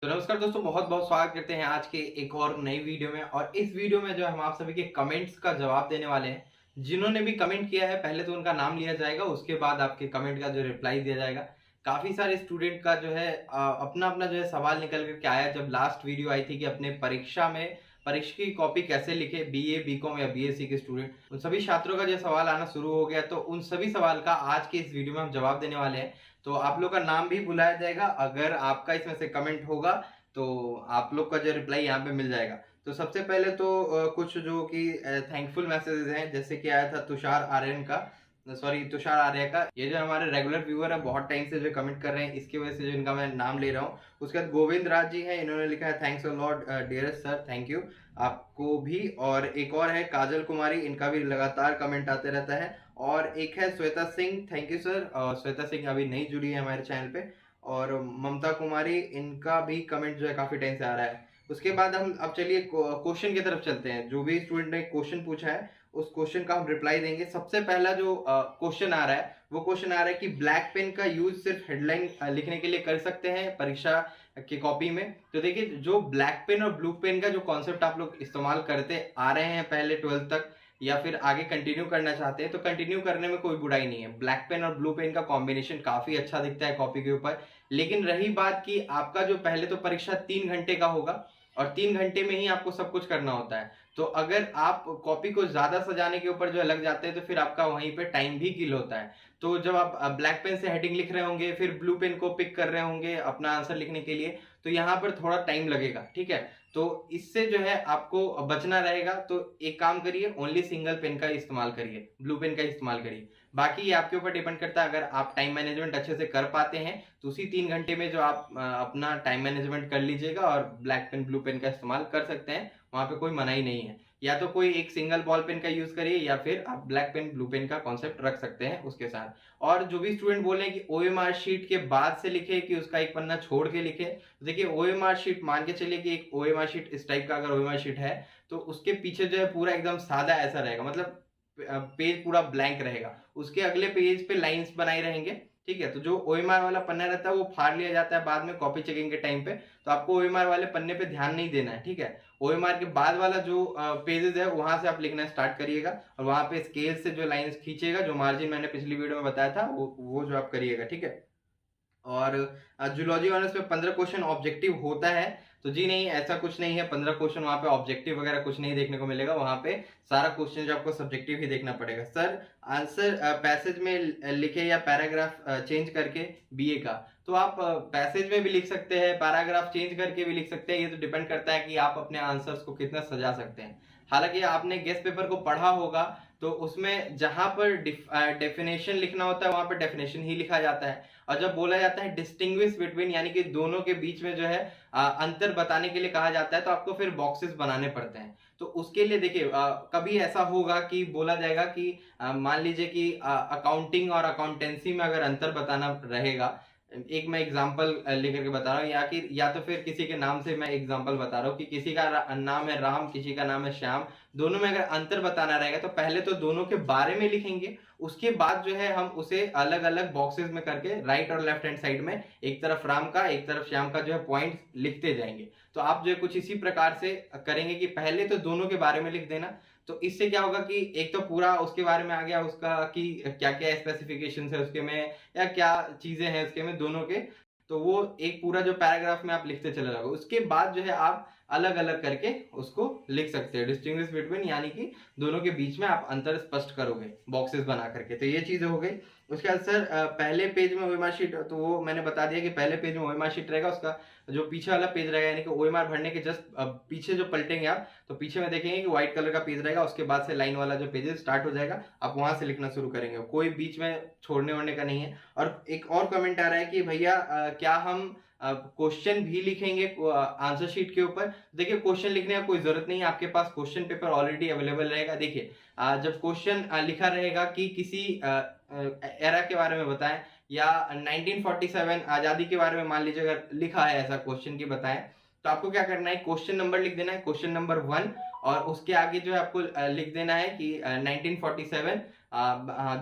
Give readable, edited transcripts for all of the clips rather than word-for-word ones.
तो नमस्कार दोस्तों, बहुत बहुत स्वागत करते हैं आज के एक और नई वीडियो में। और इस वीडियो में जो है हम आप सभी के कमेंट्स का जवाब देने वाले हैं। जिन्होंने भी कमेंट किया है पहले तो उनका नाम लिया जाएगा, उसके बाद आपके कमेंट का जो रिप्लाई दिया जाएगा। काफी सारे स्टूडेंट का जो है अपना अपना जो है सवाल निकल करके आया जब लास्ट वीडियो आई थी कि अपने परीक्षा की कॉपी कैसे लिखे, बीए बीकॉम या बीएससी के स्टूडेंट, उन सभी छात्रों का जो सवाल आना शुरू हो गया। तो उन सभी सवाल का आज के इस वीडियो में हम जवाब देने वाले हैं। तो आप लोग का नाम भी बुलाया जाएगा, अगर आपका इसमें से कमेंट होगा तो आप लोग का जो रिप्लाई यहाँ पे मिल जाएगा। तो सबसे पहले तो कुछ जो कि थैंकफुल मैसेजेस हैं, जैसे कि आया था तुषार आर्यन का, सॉरी तुषार आर्य का। ये जो हमारे रेगुलर व्यूअर है, बहुत टाइम से जो कमेंट कर रहे हैं, इसकी वजह से जो इनका मैं नाम ले रहा हूँ। उसके बाद गोविंद राज जी हैं, इन्होंने लिखा है thanks a lot dearest sir, thank you आपको भी। और एक और है काजल कुमारी, इनका भी लगातार कमेंट आते रहता है। और एक है Shweta Singh, thank you sir. Shweta Singh अभी नई जुड़ी है हमारे चैनल पे। और ममता कुमारी, इनका भी कमेंट जो है काफी टाइम से आ रहा है। उसके बाद हम अब चलिए क्वेश्चन की तरफ चलते हैं। जो भी स्टूडेंट ने क्वेश्चन पूछा है उस क्वेश्चन का हम रिप्लाई देंगे। सबसे पहला जो क्वेश्चन आ रहा है वो क्वेश्चन आ रहा है कि ब्लैक पेन का यूज सिर्फ हेडलाइन लिखने के लिए कर सकते हैं परीक्षा की कॉपी में। तो देखिए, जो ब्लैक पेन और ब्लू पेन का जो कॉन्सेप्ट आप लोग इस्तेमाल करते आ रहे हैं पहले 12th तक, या फिर आगे कंटिन्यू करना चाहते हैं, तो कंटिन्यू करने में कोई बुराई नहीं है। ब्लैक पेन और ब्लू पेन का कॉम्बिनेशन काफी अच्छा दिखता है कॉपी के ऊपर। लेकिन रही बात कि आपका जो पहले तो परीक्षा 3 घंटे का होगा और 3 घंटे में ही आपको सब कुछ करना होता है। तो अगर आप कॉपी को ज्यादा सजाने के ऊपर जो लग जाते हैं तो फिर आपका वहीं पे टाइम भी किल होता है। तो जब आप ब्लैक पेन से हेडिंग लिख रहे होंगे, फिर ब्लू पेन को पिक कर रहे होंगे अपना आंसर लिखने के लिए, तो यहाँ पर थोड़ा टाइम लगेगा, ठीक है। तो इससे जो है आपको बचना रहेगा। तो एक काम करिए, ओनली सिंगल पेन का इस्तेमाल करिए, ब्लू पेन का इस्तेमाल करिए। बाकी ये आपके ऊपर डिपेंड करता है। अगर आप टाइम मैनेजमेंट अच्छे से कर पाते हैं तो उसी 3 घंटे में जो आप अपना टाइम मैनेजमेंट कर लीजिएगा और ब्लैक पेन ब्लू पेन का इस्तेमाल कर सकते हैं, वहां पे कोई मनाही नहीं है। या तो कोई एक सिंगल बॉल पेन का यूज करिए, या फिर आप ब्लैक पेन ब्लू पेन का कॉन्सेप्ट रख सकते हैं उसके साथ। और जो भी स्टूडेंट बोले कि ओएमआर शीट के बाद से लिखे, कि उसका एक पन्ना छोड़ के लिखे, तो देखिए ओएमआर शीट मान के चलिए कि एक ओएमआर शीट इस टाइप का अगर ओएमआर शीट है, तो उसके पीछे जो है पूरा एकदम सादा ऐसा रहेगा, मतलब पेज पूरा ब्लैंक रहेगा। उसके अगले पेज पे लाइंस बनाए रहेंगे, ठीक है। तो जो ओएमआर वाला पन्ना रहता है वो फाड़ लिया जाता है बाद में कॉपी चेकिंग के टाइम पे। तो आपको ओएमआर वाले पन्ने पे ध्यान नहीं देना है, ठीक है। ओएमआर के बाद वाला जो पेजेस है वहां से आप लिखना स्टार्ट करिएगा, और वहां पे स्केल से जो लाइंस खींचेगा, जो मार्जिन मैंने पिछली वीडियो में बताया था, वो जो आप करिएगा, ठीक है। और जूलॉजी ऑनर्स में 15 क्वेश्चन ऑब्जेक्टिव होता है। तो जी नहीं, ऐसा कुछ नहीं है। 15 क्वेश्चन वहां पे ऑब्जेक्टिव वगैरह कुछ नहीं देखने को मिलेगा, वहां पे सारा क्वेश्चन जो आपको सब्जेक्टिव ही देखना पड़ेगा। सर आंसर पैसेज में लिखे या पैराग्राफ चेंज करके बीए का, तो आप पैसेज में भी लिख सकते हैं, पैराग्राफ चेंज करके भी लिख सकते हैं। ये तो डिपेंड करता है कि आप अपने आंसर्स को कितना सजा सकते हैं। हालांकि आपने गेस्ट पेपर को पढ़ा होगा, तो उसमें जहां पर डेफिनेशन लिखना होता है वहां पर डेफिनेशन ही लिखा जाता है। और जब बोला जाता है डिस्टिंग्विश बिटवीन, यानी कि दोनों के बीच में जो है अंतर बताने के लिए कहा जाता है, तो आपको फिर बॉक्सेस बनाने पड़ते हैं। तो उसके लिए देखिए, कभी ऐसा होगा कि बोला जाएगा कि मान लीजिए कि अकाउंटिंग और अकाउंटेंसी में अगर अंतर बताना रहेगा, एक मैं एग्जांपल लेकर के बता रहा हूँ, या तो फिर किसी के नाम से मैं एग्जांपल बता रहा हूँ कि किसी का नाम है राम, किसी का नाम है श्याम। दोनों में अगर अंतर बताना रहेगा तो पहले तो दोनों के बारे में लिखेंगे, उसके बाद जो है हम उसे अलग अलग बॉक्सेस में करके राइट और लेफ्ट हैंड साइड में एक तरफ राम का एक तरफ श्याम का जो है पॉइंट लिखते जाएंगे। तो आप जो है कुछ इसी प्रकार से करेंगे कि पहले तो दोनों के बारे में लिख देना। तो इससे क्या होगा कि एक तो पूरा उसके बारे में आ गया, उसका कि क्या क्या स्पेसिफिकेशन है उसके में, या क्या चीजें हैं उसके में दोनों के। तो वो एक पूरा जो पैराग्राफ में आप लिखते चले जाओगे, उसके बाद जो है आप अलग अलग करके उसको लिख सकते हैं डिस्टिंग्विश बिटवीन, यानी कि दोनों के बीच में आप अंतर स्पष्ट करोगे बॉक्सेस बना करके। तो ये चीजें हो गई। उसके बाद सर पहले पेज में ओएमआर शीट, तो वो मैंने बता दिया कि पहले पेज में ओएमआर शीट रहेगा, उसका जो पीछे वाला पेज रहेगा, यानी कि ओएमआर भरने के जस्ट पीछे जो पलटेंगे आप, तो पीछे में देखेंगे कि व्हाइट कलर का पेज रहेगा, उसके बाद से लाइन वाला जो पेज स्टार्ट हो जाएगा, आप वहां से लिखना शुरू करेंगे, कोई बीच में छोड़ने वोड़ने का नहीं है। और एक और कमेंट आ रहा है कि भैया क्या हम क्वेश्चन भी लिखेंगे आंसर शीट के ऊपर? देखिए, क्वेश्चन लिखने का कोई जरूरत नहीं है, आपके पास क्वेश्चन पेपर ऑलरेडी अवेलेबल रहेगा। देखिए, जब क्वेश्चन लिखा रहेगा कि किसी एरा के बारे में बताएं, या 1947 आजादी के बारे में मान लीजिए अगर लिखा है ऐसा क्वेश्चन की बताएं, तो आपको क्या करना है, क्वेश्चन नंबर लिख देना है, क्वेश्चन नंबर 1, और उसके आगे जो है आपको लिख देना है कि 1947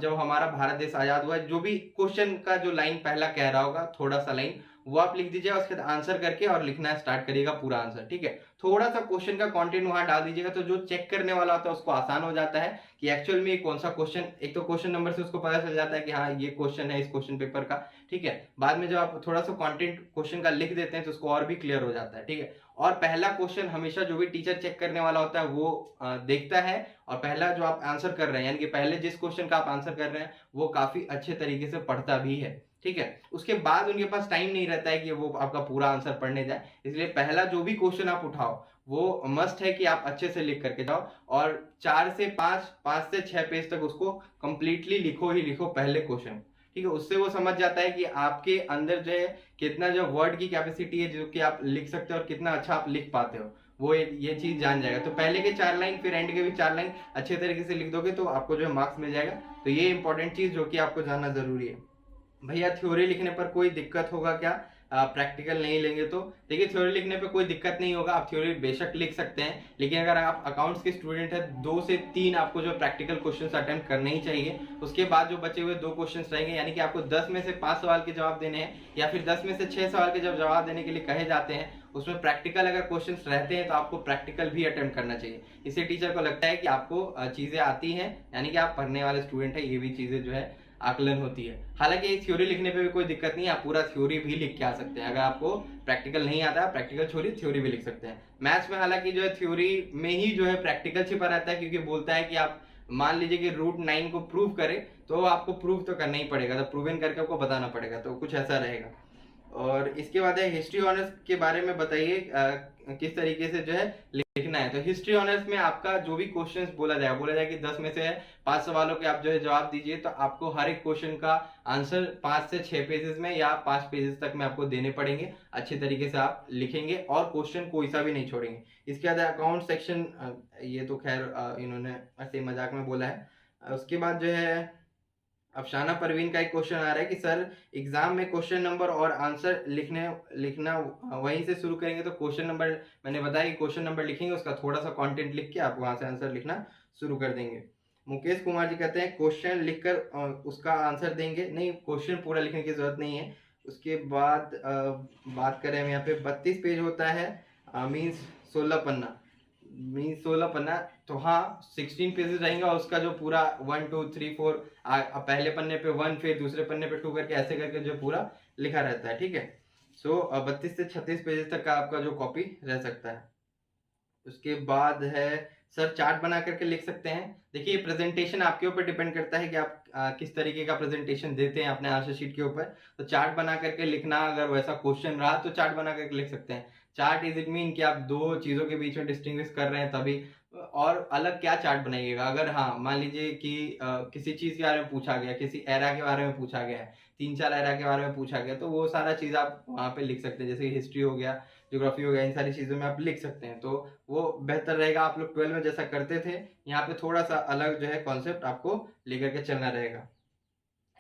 जब हमारा भारत देश आजाद हुआ है। जो भी क्वेश्चन का जो लाइन पहला कह रहा होगा, थोड़ा सा लाइन वो आप लिख दीजिएगा, उसके बाद आंसर करके और लिखना स्टार्ट करिएगा पूरा आंसर, ठीक है। थोड़ा सा क्वेश्चन का कंटेंट वहां डाल दीजिएगा, तो जो चेक करने वाला होता है उसको आसान हो जाता है कि एक्चुअल में ये कौन सा क्वेश्चन, एक तो क्वेश्चन नंबर से उसको पता चल जाता है कि हाँ ये क्वेश्चन है इस क्वेश्चन पेपर का, ठीक है। बाद में जब आप थोड़ा सा कंटेंट क्वेश्चन का लिख देते हैं तो उसको और भी क्लियर हो जाता है, ठीक है। और पहला क्वेश्चन हमेशा जो भी टीचर चेक करने वाला होता है वो देखता है, और पहला जो आप आंसर कर रहे हैं यानी कि पहले जिस क्वेश्चन का आप आंसर कर रहे हैं वो काफी अच्छे तरीके से पढ़ता भी है, ठीक है। उसके बाद उनके पास टाइम नहीं रहता है कि वो आपका पूरा आंसर पढ़ने जाए, इसलिए पहला जो भी क्वेश्चन आप उठाओ वो मस्ट है कि आप अच्छे से लिख करके जाओ, और 4 से 5, 5 से 6 पेज तक उसको कंप्लीटली लिखो ही लिखो पहले क्वेश्चन, ठीक है। उससे वो समझ जाता है कि आपके अंदर जो है कितना जो वर्ड की कैपेसिटी है जो कि आप लिख सकते हो और कितना अच्छा आप लिख पाते हो, वो ये चीज जान जाएगा। तो पहले के 4 लाइन फिर एंड के भी 4 लाइन अच्छे तरीके से लिख दोगे तो आपको जो है मार्क्स मिल जाएगा। तो ये इंपॉर्टेंट चीज जो कि आपको जानना जरूरी है। भैया थ्योरी लिखने पर कोई दिक्कत होगा क्या, प्रैक्टिकल नहीं लेंगे तो? देखिए थ्योरी लिखने पे कोई दिक्कत नहीं होगा, आप थ्योरी बेशक लिख सकते हैं, लेकिन अगर आप अकाउंट्स के स्टूडेंट है 2 से 3 आपको जो प्रैक्टिकल क्वेश्चंस अटेम्प्ट करने ही चाहिए। उसके बाद जो बचे हुए 2 क्वेश्चंस रहेंगे, यानी कि आपको 10 में से 5 सवाल के जवाब देने हैं या फिर 10 में से 6 सवाल के जब जवाब देने के लिए कहे जाते हैं, उसमें प्रैक्टिकल अगर क्वेश्चंस रहते हैं तो आपको प्रैक्टिकल भी अटेम्प्ट करना चाहिए। इससे टीचर को लगता है कि आपको चीजें आती हैं, यानी कि आप पढ़ने वाले स्टूडेंट है, ये भी चीजें जो है आकलन होती है। हालांकि थ्योरी लिखने पे भी कोई दिक्कत नहीं है, आप पूरा थ्योरी भी लिख के आ सकते हैं। अगर आपको प्रैक्टिकल नहीं आता है, प्रैक्टिकल छोड़िए थ्योरी भी लिख सकते हैं। मैथ्स में हालांकि जो है थ्योरी में ही जो है प्रैक्टिकल छिपा रहता है, क्योंकि बोलता है कि आप मान लीजिए कि √9 को प्रूव करें तो आपको प्रूव तो करना ही पड़ेगा, तो प्रूवन करके आपको बताना पड़ेगा, तो कुछ ऐसा रहेगा। और इसके बाद है हिस्ट्री ऑनर्स के बारे में बताइए किस तरीके से जो है लिखना है। तो हिस्ट्री ऑनर्स में आपका जो भी क्वेश्चंस बोला जाए कि 10 में से 5 सवालों के आप जो है जवाब दीजिए, तो आपको हर एक क्वेश्चन का आंसर 5 से 6 पेजेस में या 5 पेजेस तक में आपको देने पड़ेंगे। अच्छे तरीके से आप लिखेंगे और क्वेश्चन कोई सा भी नहीं छोड़ेंगे। इसके बाद अकाउंट सेक्शन, ये तो खैर इन्होंने ऐसे मजाक में बोला है। उसके बाद जो है अफसाना परवीन का एक क्वेश्चन आ रहा है कि सर एग्जाम में क्वेश्चन नंबर और आंसर लिखना वहीं से शुरू करेंगे, तो क्वेश्चन नंबर मैंने बताया कि क्वेश्चन नंबर लिखेंगे, उसका थोड़ा सा कंटेंट लिख के आप वहां से आंसर लिखना शुरू कर देंगे। मुकेश कुमार जी कहते हैं क्वेश्चन लिखकर उसका आंसर देंगे, नहीं क्वेश्चन पूरा लिखने की जरूरत नहीं है। उसके बाद बात करें हम यहाँ पे 32 पेज होता है, मीन्स 16 पन्ना, तो हाँ 16 पेजेस रहेंगे, और उसका जो पूरा 1 2 3 4 पहले पन्ने पे 1 फिर दूसरे पन्ने पे 2 करके ऐसे करके जो पूरा लिखा रहता है, ठीक है। सो 32 से 36 पेजेस तक का आपका जो कॉपी रह सकता है। उसके बाद है सर चार्ट बना करके लिख सकते हैं। देखिए प्रेजेंटेशन आपके ऊपर डिपेंड करता है कि आप किस तरीके का प्रेजेंटेशन देते हैं अपने आंसर शीट के ऊपर। तो चार्ट बना करके लिखना, अगर वैसा क्वेश्चन रहा तो चार्ट बना करके लिख सकते हैं। चार्ट इज इट मीन कि आप 2 चीजों के बीच में डिस्टिंग्विश कर रहे हैं तभी। और अलग क्या चार्ट बनाइएगा, अगर हाँ मान लीजिए कि किसी चीज के बारे में पूछा गया, किसी एरा के बारे में पूछा गया है, 3-4 एरा के बारे में पूछा गया, तो वो सारा चीज आप वहां पे लिख सकते हैं। जैसे हिस्ट्री हो गया, ज्योग्राफी हो गया, इन सारी चीजों में आप लिख सकते हैं, तो वो बेहतर रहेगा। आप लोग 12 में जैसा करते थे, यहाँ पे थोड़ा सा अलग जो है कॉन्सेप्ट आपको लेकर के चलना रहेगा।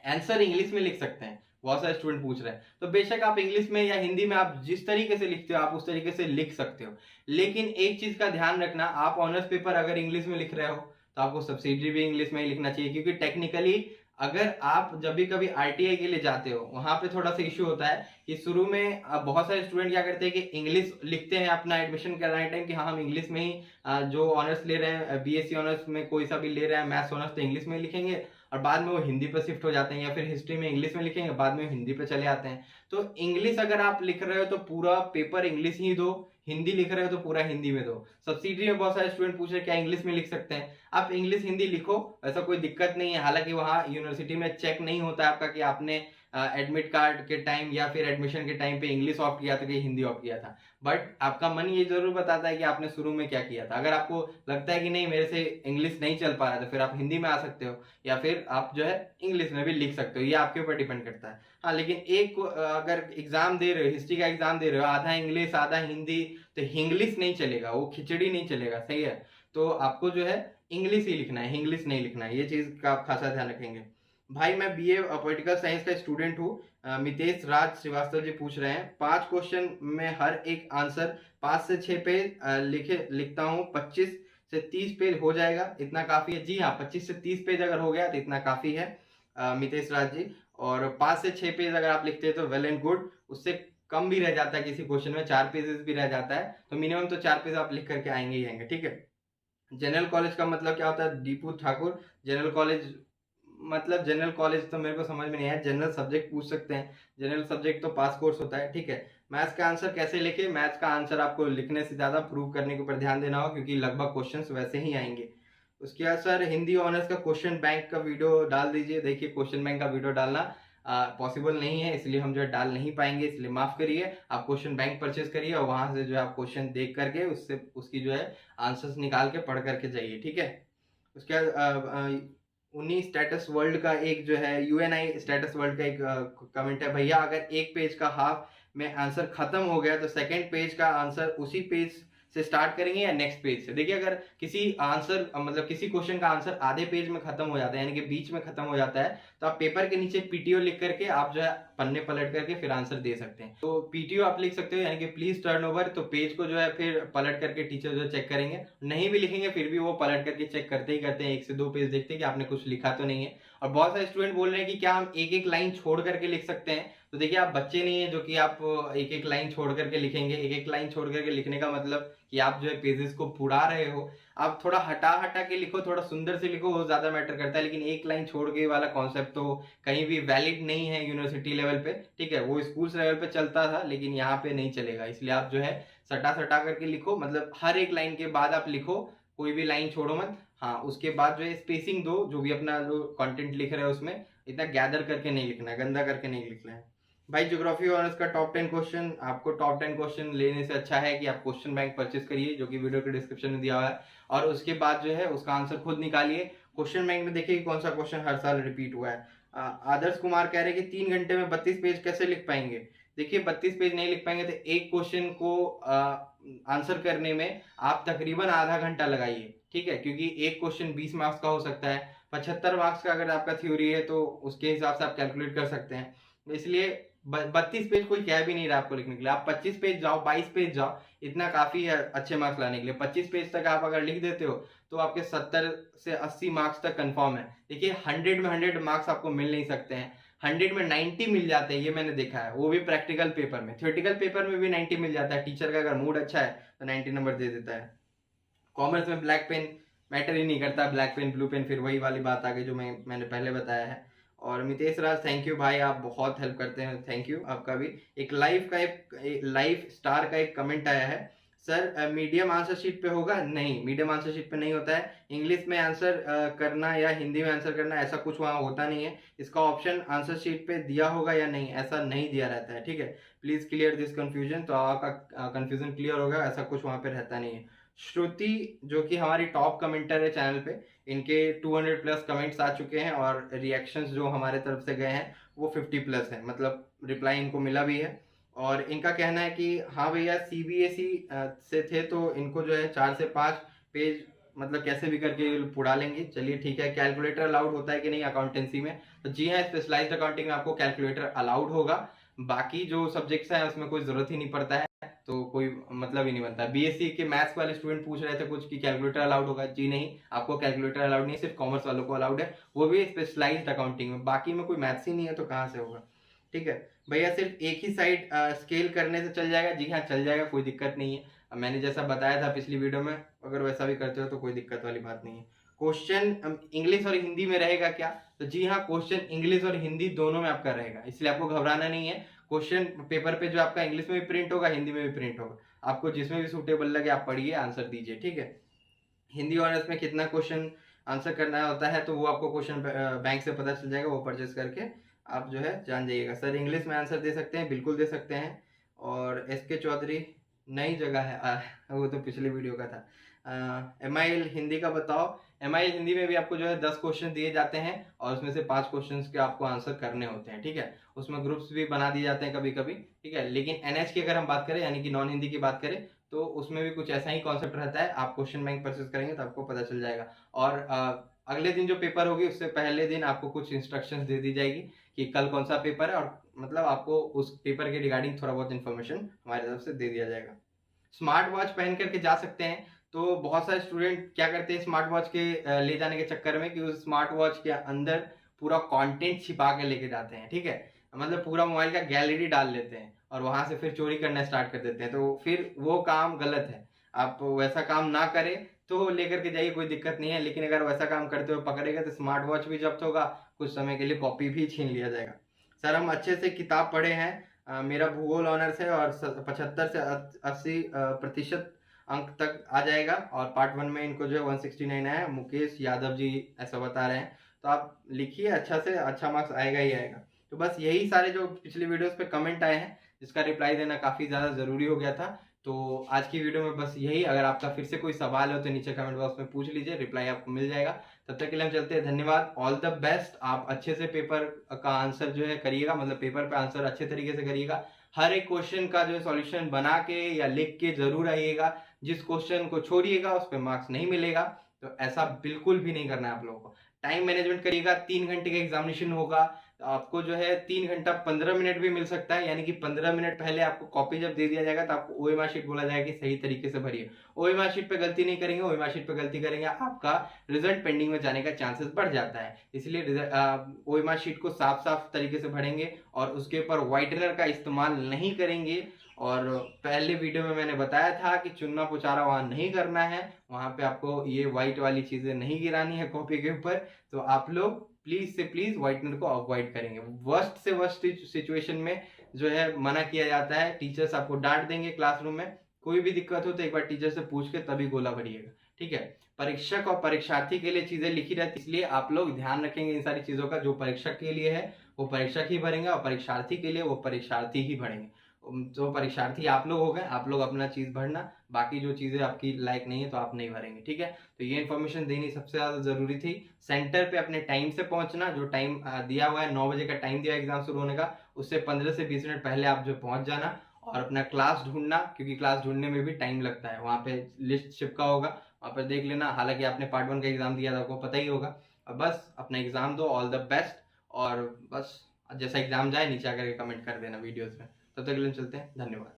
आंसर इंग्लिश में लिख सकते हैं, बहुत सारे स्टूडेंट पूछ रहे हैं, तो बेशक आप इंग्लिश में या हिंदी में आप जिस तरीके से लिखते हो आप उस तरीके से लिख सकते हो। लेकिन एक चीज का ध्यान रखना, आप ऑनर्स पेपर अगर इंग्लिश में लिख रहे हो तो आपको सब्सिडरी भी इंग्लिश में ही लिखना चाहिए, क्योंकि टेक्निकली अगर आप जब भी कभी आरटीआई के लिए जाते हो वहां पे थोड़ा सा इश्यू होता है कि शुरू में बहुत सारे स्टूडेंट क्या करते हैं कि इंग्लिश लिखते हैं अपना एडमिशन कराने टाइम कि हाँ हम इंग्लिश में ही जो ऑनर्स ले रहे हैं, बीएससी ऑनर्स में कोई सा भी ले रहे हैं, मैथ्स ऑनर्स, तो इंग्लिश में ही लिखेंगे, और बाद में वो हिंदी पर शिफ्ट हो जाते हैं, या फिर हिस्ट्री में इंग्लिश में लिखेंगे बाद में हिंदी पे चले आते हैं। तो इंग्लिश अगर आप लिख रहे हो तो पूरा पेपर इंग्लिश ही दो, हिंदी लिख रहे हो तो पूरा हिंदी में दो। सब्सिडरी में बहुत सारे स्टूडेंट पूछ रहे हैं क्या इंग्लिश में लिख सकते हैं, आप इंग्लिश हिंदी लिखो, ऐसा कोई दिक्कत नहीं है। हालांकि वहाँ यूनिवर्सिटी में चेक नहीं होता है आपका कि आपने एडमिट कार्ड के टाइम या फिर एडमिशन के टाइम पे इंग्लिश ऑप्ट किया था कि हिंदी ऑप्ट किया था, बट आपका मन ये जरूर बताता है कि आपने शुरू में क्या किया था। अगर आपको लगता है कि नहीं मेरे से इंग्लिश नहीं चल पा रहा तो फिर आप हिंदी में आ सकते हो, या फिर आप जो है इंग्लिश में भी लिख सकते हो, ये आपके ऊपर डिपेंड करता है। हाँ लेकिन एक अगर एग्जाम दे रहे हो, हिस्ट्री का एग्जाम दे रहे हो, आधा इंग्लिश आधा हिंदी, तो इंग्लिश नहीं चलेगा, वो खिचड़ी नहीं चलेगा, सही है। तो आपको जो है इंग्लिश ही लिखना है, इंग्लिश नहीं लिखना है, ये चीज का आप खासा ध्यान रखेंगे। भाई मैं बीए पॉलिटिकल साइंस का स्टूडेंट हूँ, मितेश राज श्रीवास्तव जी पूछ रहे हैं 5 क्वेश्चन में हर एक आंसर 5 से 6 पेज लिखता हूँ, 25 से 30 पेज हो जाएगा, इतना काफी है? जी हाँ, 25 से 30 पेज अगर हो गया तो इतना काफी है मितेश राज जी। और 5 से 6 पेज अगर आप लिखते हैं तो वेल एंड गुड, उससे कम भी रह जाता है किसी क्वेश्चन में, 4 पेजेस भी रह जाता है, तो मिनिमम तो 4 पेज आप लिख करके आएंगे ही आएंगे, ठीक है। जनरल कॉलेज का मतलब क्या होता है दीपू ठाकुर? जनरल कॉलेज मतलब जनरल कॉलेज तो मेरे को समझ में नहीं आया, जनरल सब्जेक्ट पूछ सकते हैं, जनरल सब्जेक्ट तो पास कोर्स होता है, ठीक है। मैथ्स का आंसर कैसे लिखे? मैथ्स का आंसर आपको लिखने से ज्यादा प्रूव करने के ऊपर ध्यान देना हो, क्योंकि लगभग क्वेश्चंस वैसे ही आएंगे। उसके बाद सर हिंदी ऑनर्स का क्वेश्चन बैंक का वीडियो डाल दीजिए। देखिए क्वेश्चन बैंक का वीडियो डालना पॉसिबल नहीं है, इसलिए हम जो है डाल नहीं पाएंगे, इसलिए माफ करिए। आप क्वेश्चन बैंक परचेज करिए और वहां से जो है आप क्वेश्चन देख करके उससे उसकी जो है आंसर्स निकाल के पढ़ करके जाइए, ठीक है। उसके बाद उन्हीं स्टेटस वर्ल्ड का एक जो है यूएनआई स्टेटस वर्ल्ड का एक कमेंट है, भैया अगर एक पेज का हाफ में आंसर खत्म हो गया तो सेकंड पेज का आंसर उसी पेज से स्टार्ट करेंगे या नेक्स्ट पेज से? देखिए अगर किसी आंसर मतलब किसी क्वेश्चन का आंसर आधे पेज में खत्म हो जाता है, यानी कि बीच में खत्म हो जाता है, तो आप पेपर के नीचे पीटीओ लिख करके आप जो है पन्ने पलट करके फिर आंसर दे सकते हैं। तो पीटीओ आप लिख सकते हो, यानी कि प्लीज टर्न ओवर, तो पेज को जो है फिर पलट करके टीचर जो चेक करेंगे, नहीं भी लिखेंगे फिर भी वो पलट करके चेक करते ही करते हैं, 1 से 2 पेज देखते हैं कि आपने कुछ लिखा तो नहीं है। और बहुत सारे स्टूडेंट बोल रहे हैं कि क्या हम एक एक लाइन छोड़ करके लिख सकते हैं? तो देखिए आप बच्चे नहीं है जो कि आप एक एक लाइन छोड़ करके लिखेंगे। एक एक लाइन छोड़ करके लिखने का मतलब कि आप जो है पेजेस को पुड़ा रहे हो। आप थोड़ा हटा हटा के लिखो, थोड़ा सुंदर से लिखो, वो ज्यादा मैटर करता है, लेकिन एक लाइन छोड़ के वाला कॉन्सेप्ट तो कहीं भी वैलिड नहीं है यूनिवर्सिटी लेवल पे, ठीक है। वो स्कूल्स लेवल पे चलता था लेकिन यहाँ पे नहीं चलेगा, इसलिए आप जो है सटा सटा करके लिखो, मतलब हर एक लाइन के बाद आप लिखो, कोई भी लाइन छोड़ो मत। हाँ उसके बाद जो है स्पेसिंग दो, जो भी अपना जो कंटेंट लिख रहे हो उसमें इतना गैदर करके नहीं लिखना है, गंदा करके नहीं लिखना है। भाई ज्योग्राफी ऑनर्स का टॉप 10 क्वेश्चन, आपको टॉप 10 क्वेश्चन लेने से अच्छा है कि आप क्वेश्चन बैंक परचेज करिए जो कि वीडियो के डिस्क्रिप्शन में दिया हुआ है, और उसके बाद जो है उसका आंसर खुद निकालिए। क्वेश्चन बैंक में देखिए कौन सा क्वेश्चन हर साल रिपीट हुआ है। आदर्श कुमार कह रहे हैं कि 3 घंटे में 32 पेज कैसे लिख पाएंगे? देखिए 32 पेज नहीं लिख पाएंगे तो एक क्वेश्चन को आंसर करने में आप तकरीबन आधा घंटा लगाइए, ठीक है, क्योंकि एक क्वेश्चन 20 मार्क्स का हो सकता है। 75 मार्क्स का अगर आपका थ्योरी है तो उसके हिसाब से आप कैलकुलेट कर सकते हैं। इसलिए 32 पेज कोई कह भी नहीं रहा आपको लिखने के लिए, आप 25 पेज जाओ, 22 पेज जाओ, इतना काफी है अच्छे मार्क्स लाने के लिए। 25 पेज तक आप अगर लिख देते हो तो आपके 70 से 80 मार्क्स तक कंफर्म है। देखिए 100 में 100 मार्क्स आपको मिल नहीं सकते हैं, 100 में 90 मिल जाते हैं, ये मैंने देखा है, वो भी प्रैक्टिकल पेपर में। थ्योरेटिकल पेपर में भी 90 मिल जाता है, टीचर का अगर मूड अच्छा है तो 90 नंबर दे देता है। कॉमर्स में ब्लैक पेन मैटर ही नहीं करता, ब्लैक पेन ब्लू पेन, फिर वही वाली बात आ गई जो मैंने पहले बताया है। और मितेश राज थैंक यू भाई, आप बहुत हेल्प करते हैं, थैंक यू आपका भी। एक लाइव स्टार का एक कमेंट आया है, सर मीडियम आंसर शीट पे होगा? नहीं, मीडियम आंसर शीट पे नहीं होता है। इंग्लिश में आंसर करना या हिंदी में आंसर करना ऐसा कुछ वहाँ होता नहीं है। इसका ऑप्शन आंसर शीट पे दिया होगा या नहीं, ऐसा नहीं दिया रहता है, ठीक है। प्लीज क्लियर दिस कंफ्यूजन, तो आपका कंफ्यूजन क्लियर होगा, ऐसा कुछ वहाँ पे रहता नहीं है। श्रुति जो कि हमारी टॉप कमेंटर है चैनल पे, इनके 200 प्लस कमेंट्स आ चुके हैं और रिएक्शंस जो हमारे तरफ से गए हैं वो 50 प्लस है, मतलब रिप्लाई इनको मिला भी है। और इनका कहना है कि हाँ भैया सीबीएसई से थे तो इनको जो है 4 से 5 पेज मतलब कैसे भी करके पुड़ा लेंगे। चलिए ठीक है, कैलकुलेटर अलाउड होता है कि नहीं अकाउंटेंसी में? तो जी हाँ, स्पेशलाइज्ड अकाउंटिंग में आपको कैलकुलेटर अलाउड होगा, बाकी जो सब्जेक्ट्स हैं उसमें कोई जरूरत ही नहीं पड़ता है, तो कोई मतलब ही नहीं बनता। बीएससी के मैथ्स वाले स्टूडेंट पूछ रहे थे कुछ कि कैलकुलेटर अलाउड होगा, जी नहीं, आपको कैलकुलेटर अलाउड नहीं है, सिर्फ कॉमर्स वालों को अलाउड है, वो भी स्पेशलाइज्ड अकाउंटिंग में, बाकी में कोई मैथ्स ही नहीं है तो कहाँ से होगा, ठीक है। भैया सिर्फ एक ही साइड स्केल करने से चल जाएगा? जी हाँ चल जाएगा, कोई दिक्कत नहीं है। मैंने जैसा बताया था पिछली वीडियो में, अगर वैसा भी करते हो तो कोई दिक्कत वाली बात नहीं है। क्वेश्चन इंग्लिश और हिंदी में रहेगा क्या? तो जी हाँ, क्वेश्चन इंग्लिश और हिंदी दोनों में आपका रहेगा, इसलिए आपको घबराना नहीं है। क्वेश्चन पेपर पे जो आपका इंग्लिश में भी प्रिंट होगा, हिंदी में भी प्रिंट होगा, आपको जिसमें भी सूटेबल लगे आप पढ़िए, आंसर दीजिए, ठीक है। हिंदी ऑनर्स में कितना क्वेश्चन आंसर करना होता है तो वो आपको क्वेश्चन बैंक से पता चल जाएगा, वो परचेज करके आप जो है जान जाइएगा। सर इंग्लिश में आंसर दे सकते हैं? बिल्कुल दे सकते हैं। और एस के चौधरी नई जगह है, वो तो पिछले वीडियो का था। एमआईएल हिंदी का बताओ? एमआईएल हिंदी में भी आपको जो है 10 क्वेश्चन दिए जाते हैं और उसमें से 5 क्वेश्चन के आपको आंसर करने होते हैं, ठीक है। उसमें ग्रुप्स भी बना दिए जाते हैं कभी कभी, ठीक है। लेकिन एनएच की अगर हम बात करें, यानी कि नॉन हिंदी की बात करें, तो उसमें भी कुछ ऐसा ही कॉन्सेप्ट रहता है, आप क्वेश्चन बैंक परचेज करेंगे तो आपको पता चल जाएगा। और अगले दिन जो पेपर होगी उससे पहले दिन आपको कुछ इंस्ट्रक्शंस दे दी जाएगी कि कल कौन सा पेपर है, और मतलब आपको उस पेपर के रिगार्डिंग थोड़ा बहुत इन्फॉर्मेशन हमारी तरफ से दे दिया जाएगा। स्मार्ट वॉच पहन करके जा सकते हैं, तो बहुत सारे स्टूडेंट क्या करते हैं स्मार्ट वॉच के ले जाने के चक्कर में कि उस स्मार्ट वॉच के अंदर पूरा कंटेंट छिपा के लेके जाते हैं, ठीक है, मतलब पूरा मोबाइल का गैलरी डाल लेते हैं और वहां से फिर चोरी करना स्टार्ट कर देते हैं, तो फिर वो काम गलत है। आप वैसा काम ना करें तो लेकर के जाइए, कोई दिक्कत नहीं है, लेकिन अगर वैसा काम करते हुए पकड़ेगा तो स्मार्ट वॉच भी जब्त होगा, कुछ समय के लिए कॉपी भी छीन लिया जाएगा। सर हम अच्छे से किताब पढ़े हैं, मेरा भूगोल ऑनर्स है और 75 से 80% अंक तक आ जाएगा, और पार्ट 1 में इनको जो है 169 है, मुकेश यादव जी ऐसा बता रहे हैं। तो आप लिखिए, अच्छा से अच्छा मार्क्स आएगा ही आएगा। तो बस यही सारे जो पिछले वीडियोस पे कमेंट आए हैं, जिसका रिप्लाई देना काफ़ी ज़्यादा ज़रूरी हो गया था। तो आज की वीडियो में बस यही, अगर आपका फिर से कोई सवाल हो तो नीचे कमेंट बॉक्स में पूछ लीजिए, रिप्लाई आपको मिल जाएगा। तब तक के लिए हम चलते हैं, धन्यवाद, ऑल द बेस्ट। आप अच्छे से पेपर का आंसर जो है करिएगा, मतलब पेपर पे आंसर अच्छे तरीके से करिएगा। हर एक क्वेश्चन का जो है सॉल्यूशन बना के या लिख के जरूर आइएगा। जिस क्वेश्चन को छोड़िएगा उस पर मार्क्स नहीं मिलेगा, तो ऐसा बिल्कुल भी नहीं करना है आप लोगों को। टाइम मैनेजमेंट करिएगा, 3 घंटे का एग्जामिनेशन होगा, तो आपको जो है 3 घंटा 15 मिनट भी मिल सकता है, यानी कि 15 मिनट पहले आपको कॉपी जब दे दिया जाएगा तो आपको ओएमआर शीट बोला जाएगा कि सही तरीके से भरिए। ओएमआर शीट पे गलती नहीं करेंगे, ओएमआर शीट पे गलती करेंगे आपका रिजल्ट पेंडिंग में जाने का चांसेस बढ़ जाता है। इसलिए ओएमआर शीट को साफ साफ तरीके से भरेंगे और उसके ऊपर व्हाइटनर का इस्तेमाल नहीं करेंगे। और पहले वीडियो में मैंने बताया था कि चुनना पुचारा वहां नहीं करना है, वहां पे आपको ये व्हाइट वाली चीजें नहीं गिरानी है कॉपी के ऊपर। तो आप लोग प्लीज से प्लीज व्हाइटनर को अवॉइड करेंगे। वर्स्ट से वर्स्ट सिचुएशन में जो है मना किया जाता है, टीचर्स आपको डांट देंगे क्लासरूम में। कोई भी दिक्कत हो तो एक बार टीचर से पूछ के तभी गोला भरिएगा, ठीक है। परीक्षक और परीक्षार्थी के लिए चीजें लिखी रहती, इसलिए आप लोग ध्यान रखेंगे इन सारी चीजों का। जो परीक्षक के लिए है वो परीक्षक ही भरेंगे, और परीक्षार्थी के लिए वो परीक्षार्थी ही भरेंगे। जो परीक्षार्थी आप लोग हो गए, आप लोग अपना चीज भरना, बाकी जो चीजें आपकी लायक नहीं है तो आप नहीं भरेंगे, ठीक है। तो ये इन्फॉर्मेशन देनी सबसे ज्यादा जरूरी थी। सेंटर पे अपने टाइम से पहुंचना, जो टाइम दिया हुआ है 9 बजे का टाइम दिया एग्जाम शुरू होने का, उससे 15 से 20 मिनट पहले आप जो पहुंच जाना, और अपना क्लास ढूंढना, क्योंकि क्लास ढूंढने में भी टाइम लगता है। वहां पे लिस्ट चिपका होगा, वहां पर देख लेना। हालांकि आपने पार्ट 1 का एग्जाम दिया था, आपको पता ही होगा। अब बस अपना एग्जाम दो, ऑल द बेस्ट। और बस जैसा एग्जाम जाए नीचे आकर के कमेंट कर देना वीडियोस में। तब तक के लिए चलते हैं, धन्यवाद।